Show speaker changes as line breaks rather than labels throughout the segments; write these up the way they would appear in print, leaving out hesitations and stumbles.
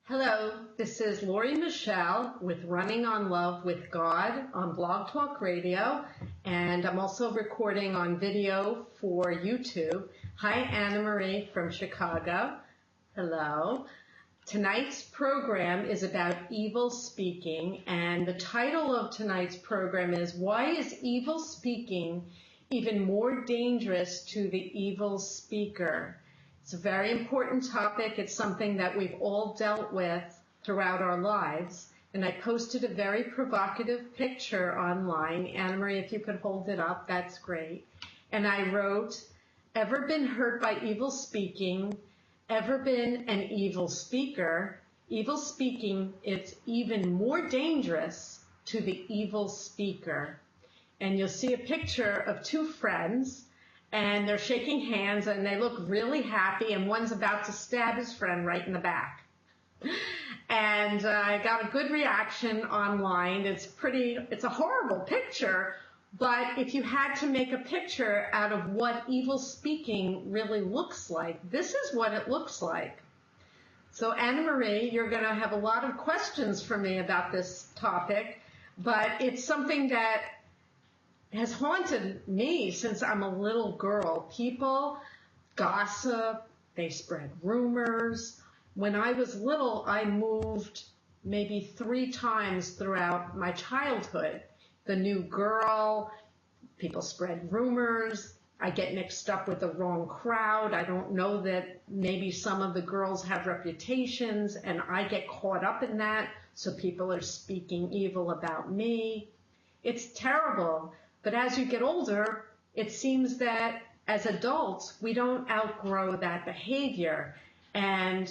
Hello, this is Lori Michelle with Running on Love with God on Blog Talk Radio, and I'm also recording on video for YouTube. Hi, Anna Marie from Chicago. Hello. Tonight's program is about evil speaking, and the title of tonight's program is Why is Evil Speaking Even More Dangerous to the Evil Speaker? It's a very important topic. It's something that we've all dealt with throughout our lives. And I posted a very provocative picture online. Anna Marie, if you could hold it up, that's great. And I wrote, ever been hurt by evil speaking? Ever been an evil speaker? Evil speaking is even more dangerous to the evil speaker. And you'll see a picture of two friends, and they're shaking hands, and they look really happy, and one's about to stab his friend right in the back. And I got a good reaction online. It's a horrible picture, but if you had to make a picture out of what evil speaking really looks like, this is what it looks like. So Anna Marie, you're going to have a lot of questions for me about this topic, but it's something that has haunted me since I'm a little girl. People gossip, they spread rumors. When I was little, I moved maybe 3 times throughout my childhood. The new girl, people spread rumors. I get mixed up with the wrong crowd. I don't know that maybe some of the girls have reputations, and I get caught up in that, so people are speaking evil about me. It's terrible. But as you get older, it seems that as adults, we don't outgrow that behavior. And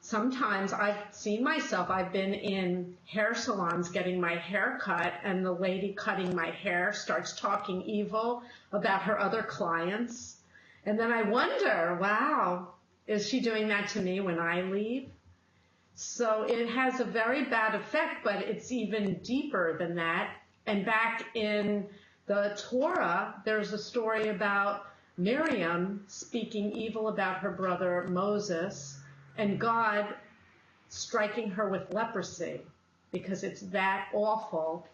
sometimes I've seen myself, I've been in hair salons getting my hair cut, and the lady cutting my hair starts talking evil about her other clients. And then I wonder, wow, is she doing that to me when I leave? So it has a very bad effect, but it's even deeper than that. And back in the Torah, there's a story about Miriam speaking evil about her brother Moses, and God striking her with leprosy because it's that awful.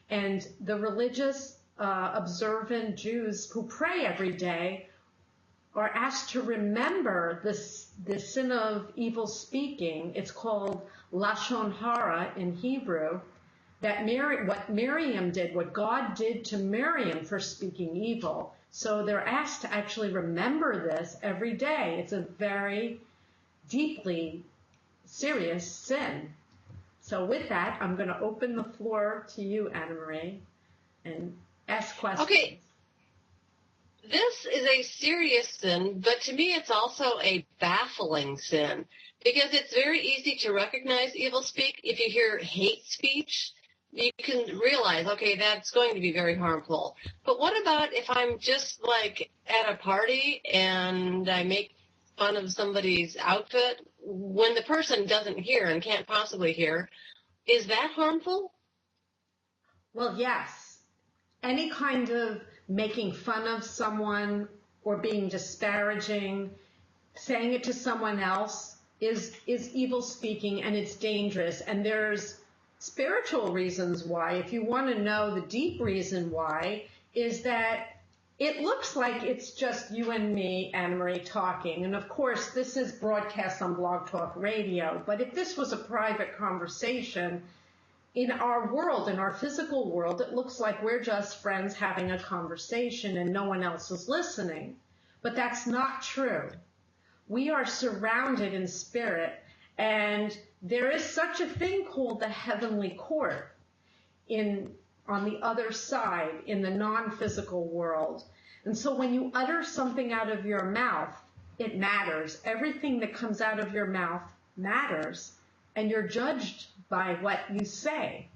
And the religious, observant Jews who pray every day are asked to remember this sin of evil speaking. It's called Lashon Hara in Hebrew. That what Miriam did, what God did to Miriam for speaking evil. So they're asked to actually remember this every day. It's a very deeply serious sin. So with that, I'm going to open the floor to you, Anna Marie, and ask questions.
Okay. This is a serious sin, but to me it's also a baffling sin, because it's very easy to recognize evil speak. If you hear hate speech, you can realize, okay, that's going to be very harmful. But what about if I'm just like at a party and I make fun of somebody's outfit when the person doesn't hear and can't possibly hear? Is that harmful?
Well, yes. Any kind of making fun of someone or being disparaging, saying it to someone else is evil speaking, and it's dangerous. And there's spiritual reasons why. If you want to know the deep reason why, is that it looks like it's just you and me, Anna Marie, talking. And of course, this is broadcast on Blog Talk Radio. But if this was a private conversation, in our world, in our physical world, it looks like we're just friends having a conversation and no one else is listening. But that's not true. We are surrounded in spirit, and there is such a thing called the heavenly court on the other side, in the non-physical world. And so when you utter something out of your mouth, it matters. Everything that comes out of your mouth matters, and you're judged by what you say.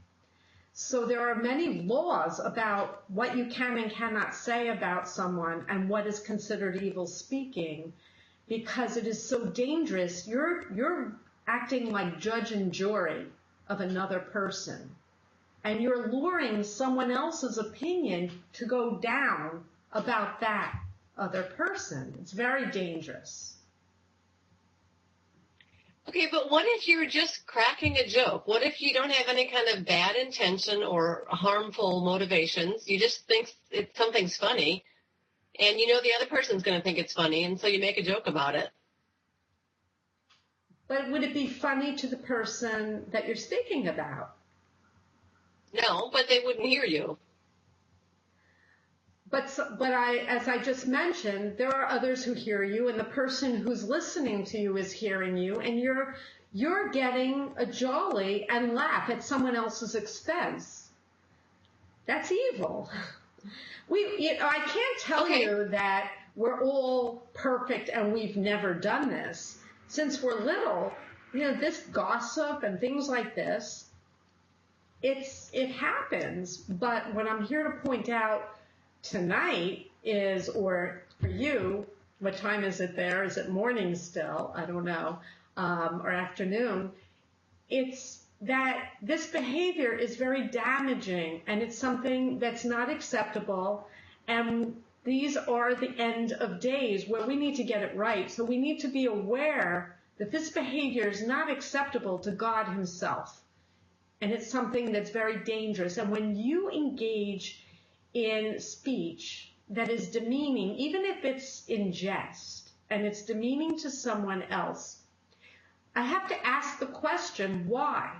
So there are many laws about what you can and cannot say about someone and what is considered evil speaking, because it is so dangerous. You're acting like judge and jury of another person, and you're luring someone else's opinion to go down about that other person. It's very dangerous.
Okay, but what if you're just cracking a joke? What if you don't have any kind of bad intention or harmful motivations? You just think something's funny, and you know the other person's going to think it's funny, and so you make a joke about it.
But would it be funny to the person that you're speaking about?
No, but they wouldn't hear you.
But as I just mentioned, there are others who hear you, and the person who's listening to you is hearing you, and you're getting a jolly and laugh at someone else's expense. That's evil. I can't tell you that we're all perfect and we've never done this. Since we're little, this gossip and things like this, it happens. But what I'm here to point out tonight is, or for you, what time is it there? Is it morning still? I don't know. Or afternoon. It's that this behavior is very damaging, and it's something that's not acceptable, and these are the end of days where we need to get it right. So we need to be aware that this behavior is not acceptable to God himself, and it's something that's very dangerous. And when you engage in speech that is demeaning, even if it's in jest, and it's demeaning to someone else, I have to ask the question, why?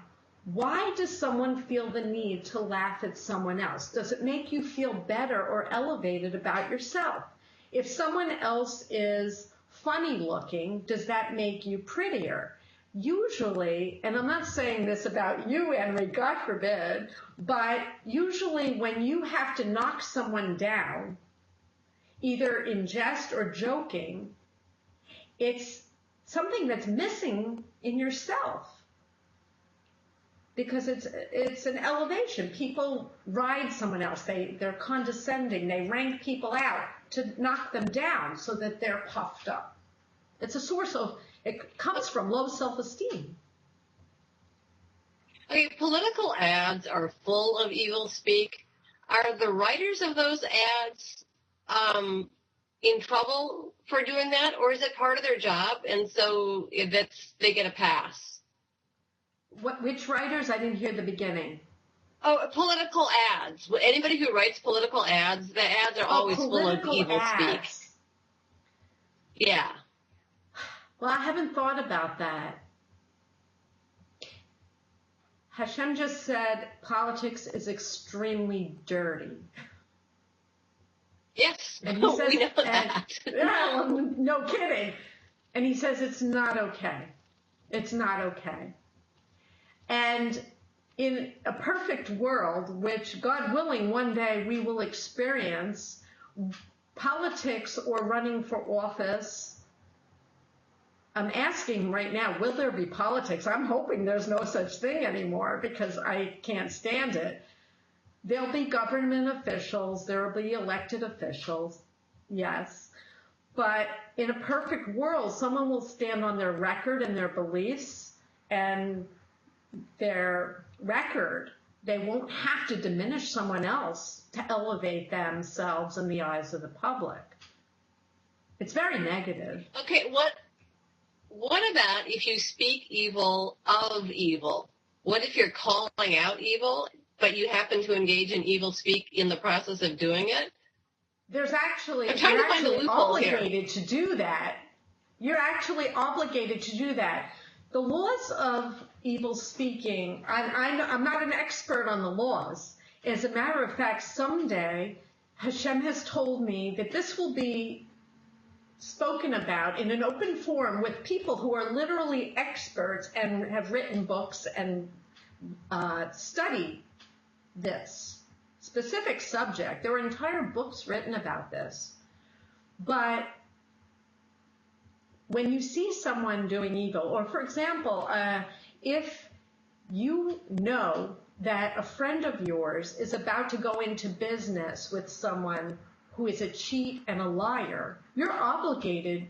Why does someone feel the need to laugh at someone else? Does it make you feel better or elevated about yourself? If someone else is funny looking, does that make you prettier? Usually, and I'm not saying this about you, Henry, God forbid, but usually when you have to knock someone down, either in jest or joking, it's something that's missing in yourself. Because it's an elevation. People ride someone else. They're condescending. They rank people out to knock them down so that they're puffed up. It's a source of, it comes from low self-esteem.
Okay, political ads are full of evil speak. Are the writers of those ads in trouble for doing that, or is it part of their job, and so they get a pass?
Which writers? I didn't hear the beginning.
Oh, political ads. Anybody who writes political ads, the ads are always full of evil speak. Yeah.
Well, I haven't thought about that. Hashem just said politics is extremely dirty.
Yes,
and he says,
we know that.
Well, no kidding. And he says it's not okay. It's not okay. And in a perfect world, which God willing one day we will experience, politics or running for office, I'm asking right now, will there be politics? I'm hoping there's no such thing anymore because I can't stand it. There'll be government officials, there'll be elected officials, yes. But in a perfect world, someone will stand on their record and their beliefs and their record. They won't have to diminish someone else to elevate themselves in the eyes of the public. It's very negative.
Okay, what about if you speak evil of evil? What if you're calling out evil, but you happen to engage in evil speak in the process of doing it?
You're actually
obligated
to do that. You're actually obligated to do that. The laws of evil speaking, I'm not an expert on the laws. As a matter of fact, someday Hashem has told me that this will be spoken about in an open forum with people who are literally experts and have written books and studied this specific subject. There are entire books written about this. But when you see someone doing evil, or for example, if you know that a friend of yours is about to go into business with someone who is a cheat and a liar, you're obligated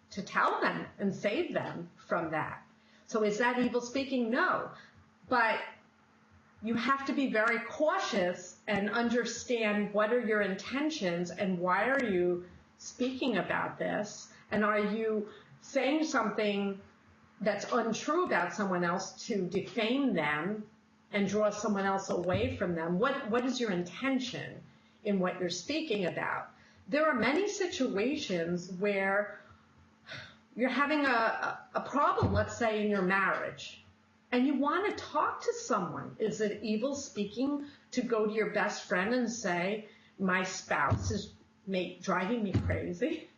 to tell them and save them from that. So is that evil speaking? No. But you have to be very cautious and understand what are your intentions and why are you speaking about this, and are you saying something that's untrue about someone else to defame them and draw someone else away from them. What is your intention in what you're speaking about? There are many situations where you're having a problem, let's say in your marriage, and you want to talk to someone. Is it evil speaking to go to your best friend and say, my spouse is driving me crazy?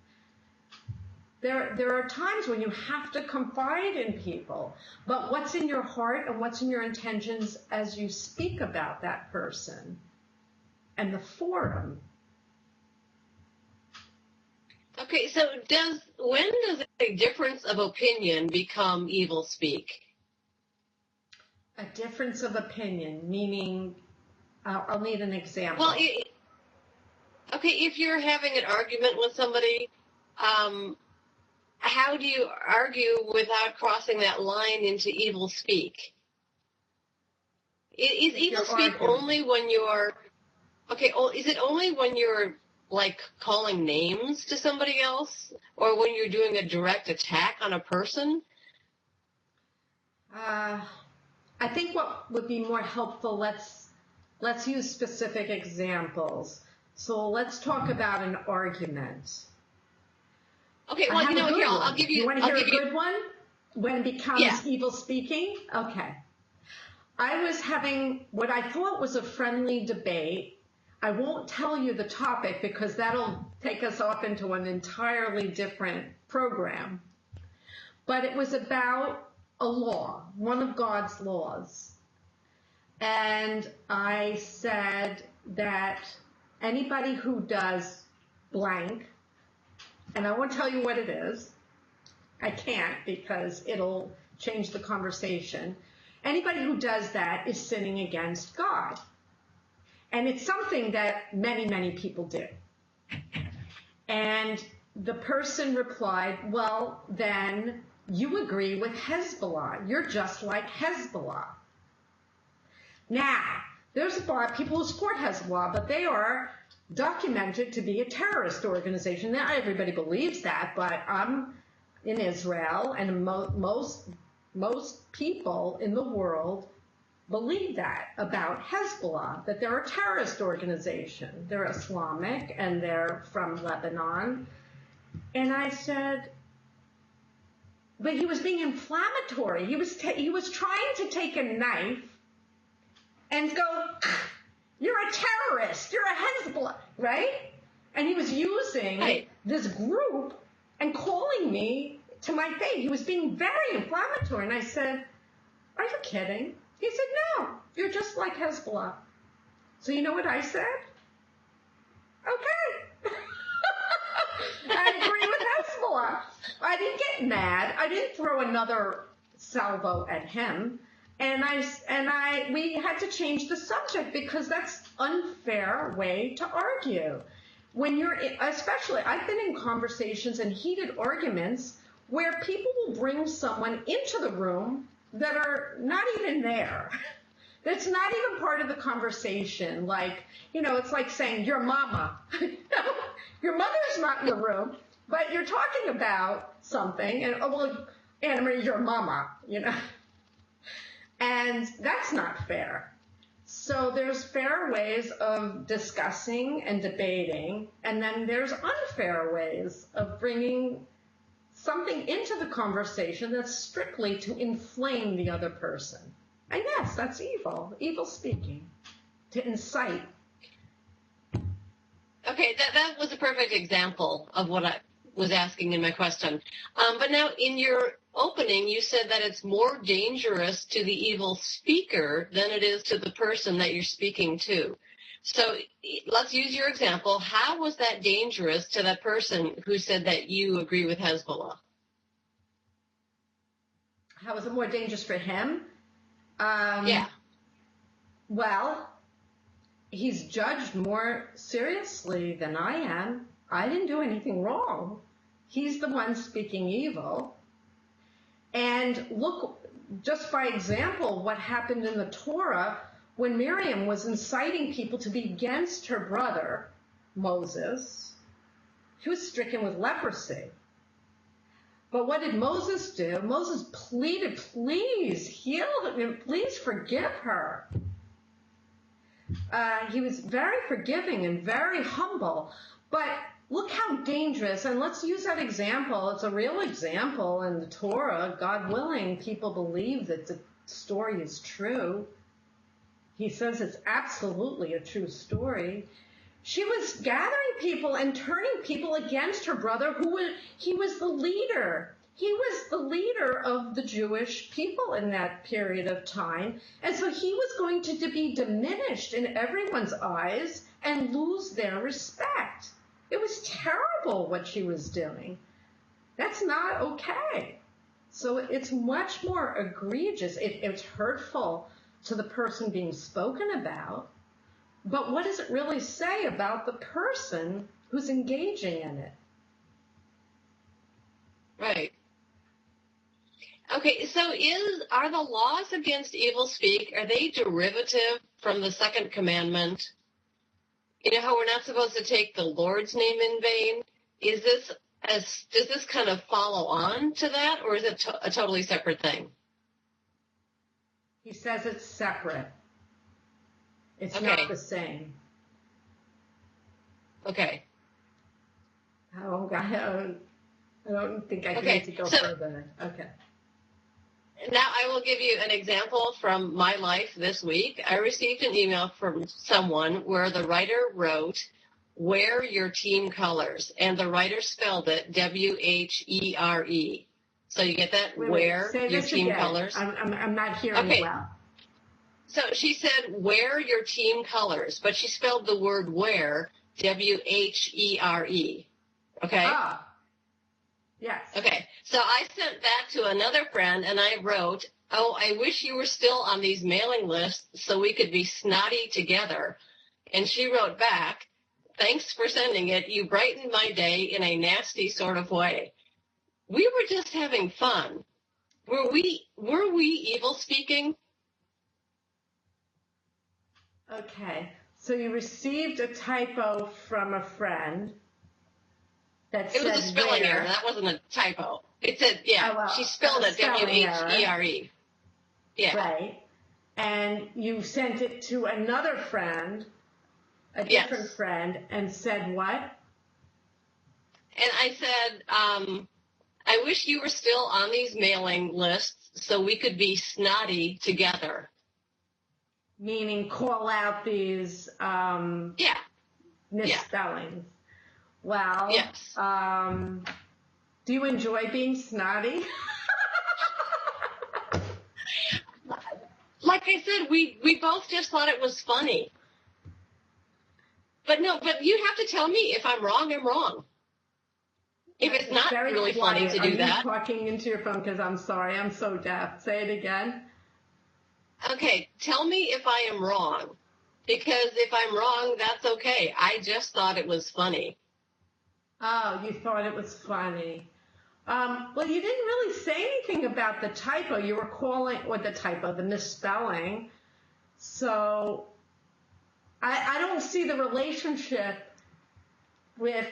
There are times when you have to confide in people, but what's in your heart and what's in your intentions as you speak about that person and the forum.
Okay, so when does a difference of opinion become evil speak?
A difference of opinion, meaning, I'll need an example.
Well, okay, if you're having an argument with somebody, how do you argue without crossing that line into evil speak? Is evil speak only when you're, okay, is it only when you're like calling names to somebody else, or when you're doing a direct attack on a person?
I think what would be more helpful, let's use specific examples. So let's talk about an argument.
Okay, well, here, I'll give you...
You want to hear a good one? When it becomes evil speaking? Okay. I was having what I thought was a friendly debate. I won't tell you the topic because that'll take us off into an entirely different program. But it was about a law, one of God's laws. And I said that anybody who does blank, and I won't tell you what it is. I can't because it'll change the conversation. Anybody who does that is sinning against God. And it's something that many, many people do. And the person replied, well, then you agree with Hezbollah. You're just like Hezbollah. Now, there's a lot of people who support Hezbollah, but they are documented to be a terrorist organization. Not everybody believes that, but I'm in Israel, and most people in the world believe that about Hezbollah, that they're a terrorist organization. They're Islamic, and they're from Lebanon. And I said, but he was being inflammatory. He was trying to take a knife and go, you're a terrorist, you're a Hezbollah, right? And he was using this group and calling me to my face. He was being very inflammatory. And I said, are you kidding? He said, no, you're just like Hezbollah. So you know what I said? Okay. I agree with Hezbollah. I didn't get mad. I didn't throw another salvo at him. And we had to change the subject because that's unfair way to argue. When you're, especially, I've been in conversations and heated arguments where people will bring someone into the room that are not even there. That's not even part of the conversation. Like, it's like saying your mama. Your mother's not in the room, but you're talking about something, and Anna Marie, your mama, And that's not fair. So there's fair ways of discussing and debating, and then there's unfair ways of bringing something into the conversation that's strictly to inflame the other person. And yes, that's evil speaking, to incite.
Okay, that was a perfect example of what I was asking in my question. But now in your opening, you said that it's more dangerous to the evil speaker than it is to the person that you're speaking to. So let's use your example. How was that dangerous to that person who said that you agree with Hezbollah?
How was it more dangerous for him?
Yeah.
Well, he's judged more seriously than I am. I didn't do anything wrong. He's the one speaking evil. And look, just by example, what happened in the Torah when Miriam was inciting people to be against her brother, Moses. He was stricken with leprosy. But what did Moses do? Moses pleaded, please heal her, please forgive her. He was very forgiving and very humble. But look how dangerous, and let's use that example. It's a real example in the Torah. God willing, people believe that the story is true. He says it's absolutely a true story. She was gathering people and turning people against her brother, he was the leader. He was the leader of the Jewish people in that period of time. And so he was going to be diminished in everyone's eyes and lose their respect. It was terrible what she was doing. That's not okay. So it's much more egregious. It's hurtful to the person being spoken about. But what does it really say about the person who's engaging in it?
Right. Okay, so are the laws against evil speak, are they derivative from the second commandment? You know how we're not supposed to take the Lord's name in vain? Does this kind of follow on to that, or is it a totally separate thing?
He says it's separate. It's
Okay.
not the same.
Okay.
I don't think I need to go further. Okay.
Now I will give you an example from my life this week. I received an email from someone where the writer wrote, "Wear your team colors," and the writer spelled it W-H-E-R-E. So you get that? Wear your team colors.
I'm not hearing it well.
So she said, "Wear your team colors," but she spelled the word "wear" W-H-E-R-E. Okay?
Ah. Yes.
Okay, so I sent that to another friend, and I wrote, "Oh, I wish you were still on these mailing lists so we could be snotty together." And she wrote back, "Thanks for sending it. You brightened my day in a nasty sort of way." We were just having fun. Were we evil speaking?
Okay, so you received a typo from a friend. It
was a spelling error. That wasn't a typo. It said, she spelled it W-H-E-R-E. Yeah.
Right. And you sent it to another friend, a different friend, and said what?
And I said, "I wish you were still on these mailing lists so we could be snotty together."
Meaning call out these misspellings. Well,
yes.
Do you enjoy being snotty?
Like I said, we both just thought it was funny. But you have to tell me if I'm wrong, I'm wrong. If it's not really funny to do that.
Are you talking into your phone? Because I'm sorry, I'm so deaf. Say it again.
Okay, tell me if I am wrong. Because if I'm wrong, that's okay. I just thought it was funny.
Oh, you thought it was funny. Well, you didn't really say anything about the typo. You were calling, the misspelling. So I don't see the relationship with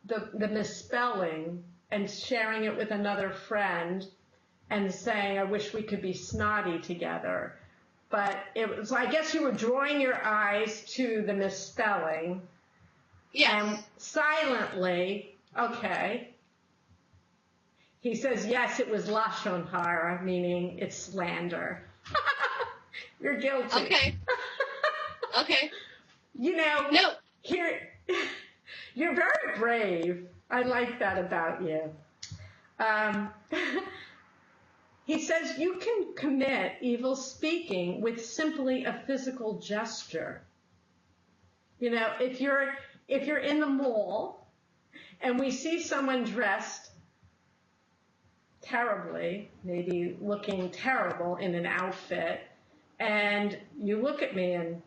the misspelling and sharing it with another friend and saying, "I wish we could be snotty together." But I guess you were drawing your eyes to the misspelling.
Yes.
And silently, okay. He says, yes, it was lashon hara, meaning it's slander. You're guilty.
Okay. Okay.
No. You're very brave. I like that about you. He says you can commit evil speaking with simply a physical gesture. If you're in the mall and we see someone dressed terribly, maybe looking terrible in an outfit, and you look at me and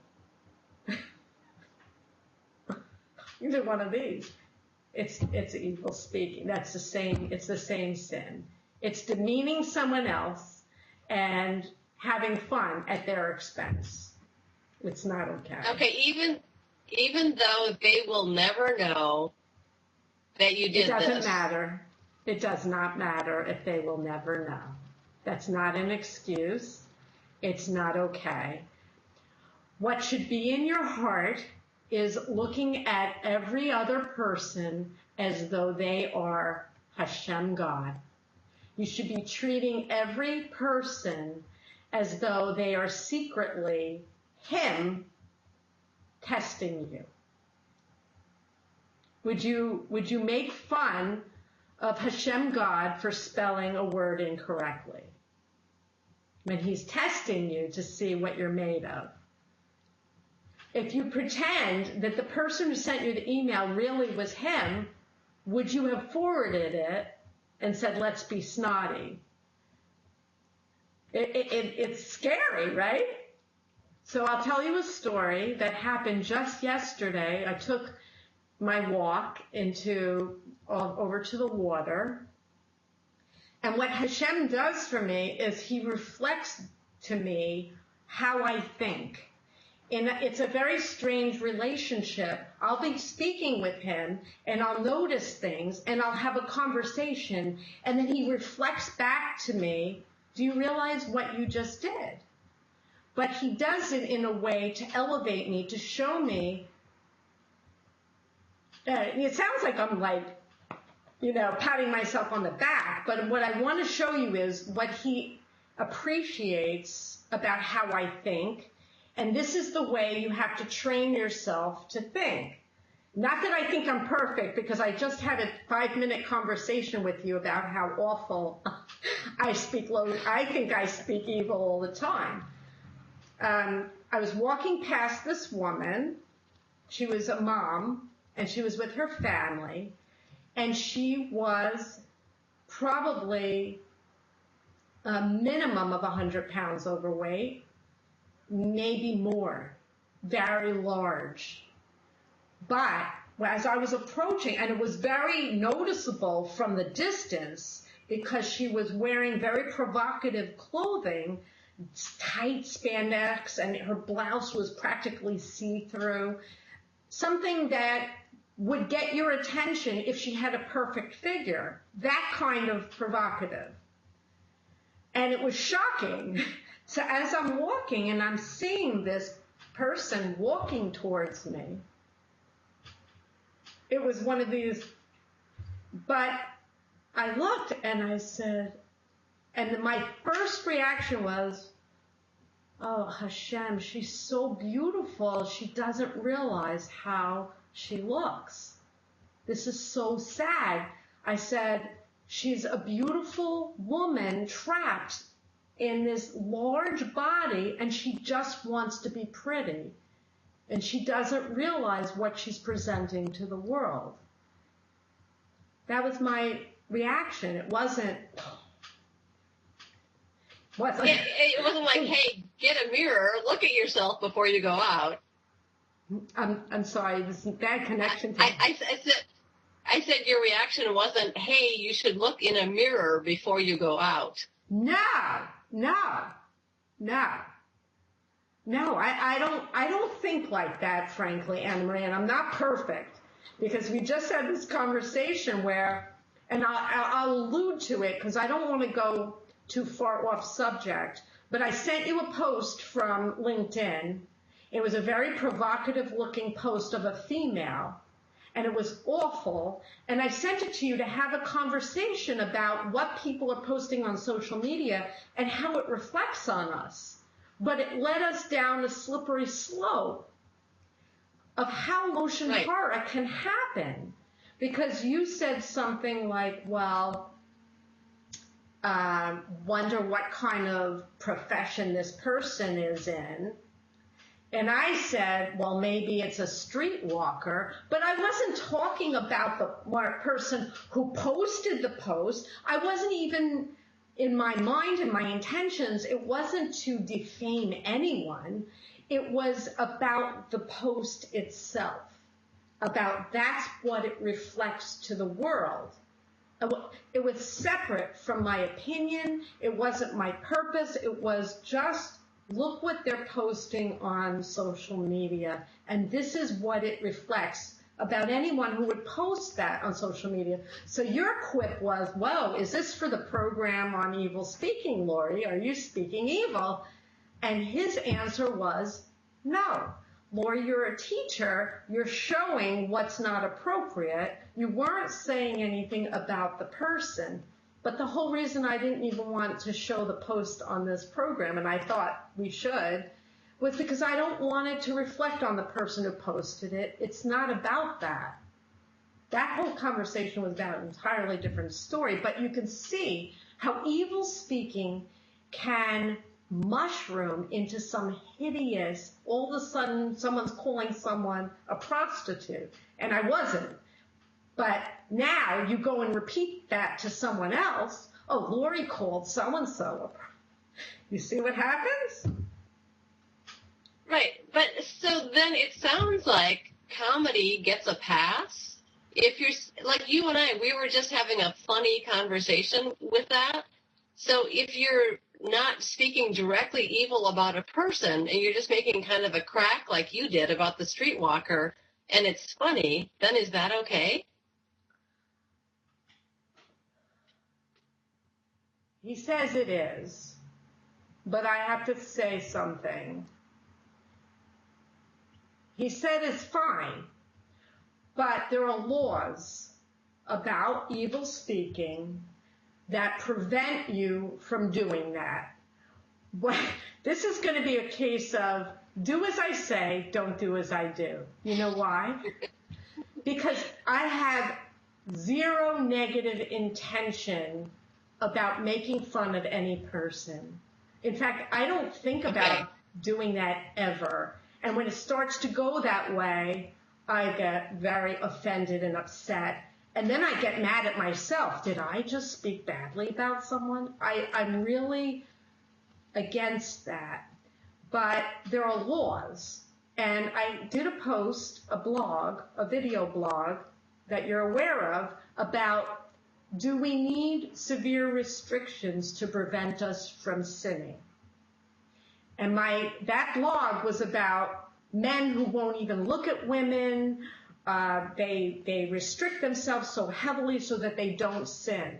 you do one of these, it's evil speaking. It's the same sin. It's demeaning someone else and having fun at their expense. It's not okay.
Okay, even though they will never know that you did this.
It doesn't matter. It does not matter if they will never know. That's not an excuse. It's not okay. What should be in your heart is looking at every other person as though they are Hashem God. You should be treating every person as though they are secretly Him testing you. Would you make fun of Hashem God for spelling a word incorrectly when He's testing you to see what you're made of? If you pretend that the person who sent you the email really was him, would you have forwarded it and said, let's be snotty? It's scary, right? So I'll tell you a story that happened just yesterday. I took my walk over to the water. And what Hashem does for me is He reflects to me how I think. And it's a very strange relationship. I'll be speaking with Him, and I'll notice things, and I'll have a conversation, and then He reflects back to me, do you realize what you just did? But He does it in a way to elevate me, to show me. It sounds like I'm patting myself on the back, but what I want to show you is what He appreciates about how I think. And this is the way you have to train yourself to think. Not that I think I'm perfect, because I just had a 5-minute conversation with you about how awful I speak low. I think I speak evil all the time. I was walking past this woman. She was a mom, and she was with her family. And she was probably a minimum of 100 pounds overweight. Maybe more, very large. But as I was approaching, and it was very noticeable from the distance because she was wearing very provocative clothing, tight spandex, and her blouse was practically see-through, something that would get your attention if she had a perfect figure, that kind of provocative. And it was shocking. So as I'm walking and I'm seeing this person walking towards me, it was one of these, but I looked and I said, and my first reaction was, oh, Hashem, she's so beautiful, she doesn't realize how she looks. This is so sad. I said, she's a beautiful woman trapped in this large body, and she just wants to be pretty. And she doesn't realize what she's presenting to the world. That was my reaction. It wasn't like,
hey, get a mirror, look at yourself before you go out.
I'm sorry, this is a bad connection.
I said your reaction wasn't, hey, you should look in a mirror before you go out.
No, I don't think like that, frankly, Anna Marie, and I'm not perfect, because we just had this conversation where, and I'll allude to it because I don't want to go too far off subject, but I sent you a post from LinkedIn. It was a very provocative looking post of a female, and it was awful, and I sent it to you to have a conversation about what people are posting on social media and how it reflects on us. But it led us down a slippery slope of how Loshen Hara can happen. Because you said something like, well, wonder what kind of profession this person is in. And I said, well, maybe it's a streetwalker, but I wasn't talking about the person who posted the post. I wasn't even, in my mind and my intentions, it wasn't to defame anyone. It was about the post itself, about that's what it reflects to the world. It was separate from my opinion. It wasn't my purpose. It was just, look what they're posting on social media, and this is what it reflects about anyone who would post that on social media. So your quip was, whoa, is this for the program on evil speaking, Lori? Are you speaking evil? And his answer was, no. Lori, you're a teacher. You're showing what's not appropriate. You weren't saying anything about the person. But the whole reason I didn't even want to show the post on this program, and I thought we should, was because I don't want it to reflect on the person who posted it. It's not about that. That whole conversation was about an entirely different story, but you can see how evil speaking can mushroom into some hideous, all of a sudden someone's calling someone a prostitute, and I wasn't. But now you go and repeat that to someone else. Oh, Lori called so-and-so. You see what happens?
Right, but so then it sounds like comedy gets a pass. If you're, like you and I, we were just having a funny conversation with that. So if you're not speaking directly evil about a person and you're just making kind of a crack like you did about the streetwalker and it's funny, then is that okay?
He says it is, but I have to say something. He said it's fine, but there are laws about evil speaking that prevent you from doing that. Well, this is going to be a case of do as I say, don't do as I do. You know why? Because I have zero negative intention about making fun of any person. In fact, I don't think about doing that ever. And when it starts to go that way, I get very offended and upset. And then I get mad at myself. Did I just speak badly about someone? I'm really against that. But there are laws. And I did a post, a blog, a video blog that you're aware of about do we need severe restrictions to prevent us from sinning? And that blog was about men who won't even look at women. They restrict themselves so heavily so that they don't sin.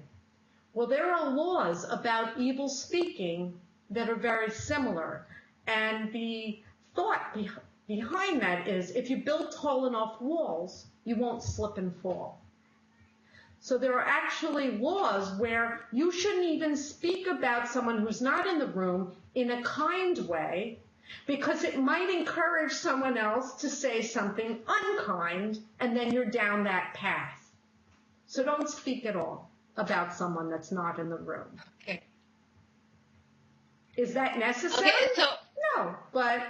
Well, there are laws about evil speaking that are very similar. And the thought behind that is if you build tall enough walls, you won't slip and fall. So there are actually laws where you shouldn't even speak about someone who's not in the room in a kind way because it might encourage someone else to say something unkind, and then you're down that path. So don't speak at all about someone that's not in the room.
Okay.
Is that necessary?
Okay, so
no, but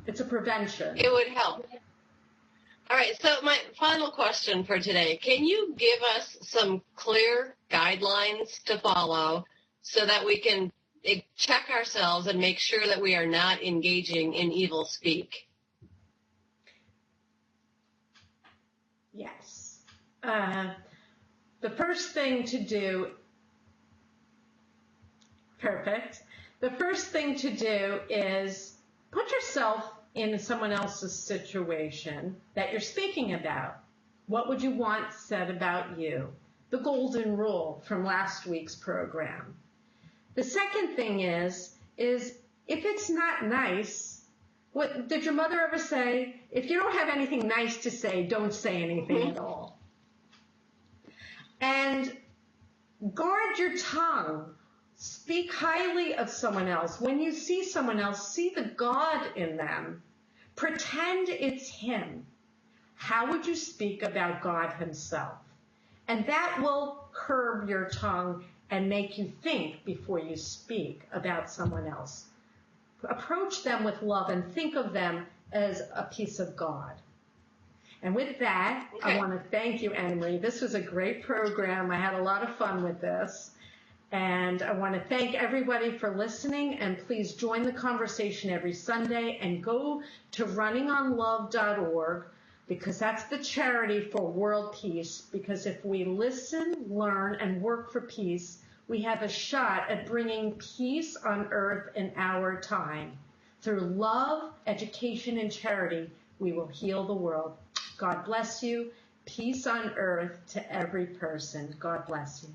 it's a prevention.
It would help. All right, so my final question for today, can you give us some clear guidelines to follow so that we can check ourselves and make sure that we are not engaging in evil speak?
Yes. The first thing to do, perfect. The first thing to do is put yourself in someone else's situation that you're speaking about. What would you want said about you? The golden rule from last week's program. The second thing is if it's not nice, what did your mother ever say? If you don't have anything nice to say, don't say anything at all. And guard your tongue. Speak highly of someone else. When you see someone else, see the God in them. Pretend it's him. How would you speak about God himself? And that will curb your tongue and make you think before you speak about someone else. Approach them with love and think of them as a piece of God. And with that, okay. I want to thank you, Anna Marie. This was a great program. I had a lot of fun with this. And I want to thank everybody for listening, and please join the conversation every Sunday and go to runningonlove.org because that's the charity for world peace, because if we listen, learn, and work for peace, we have a shot at bringing peace on earth in our time. Through love, education, and charity, we will heal the world. God bless you. Peace on earth to every person. God bless you.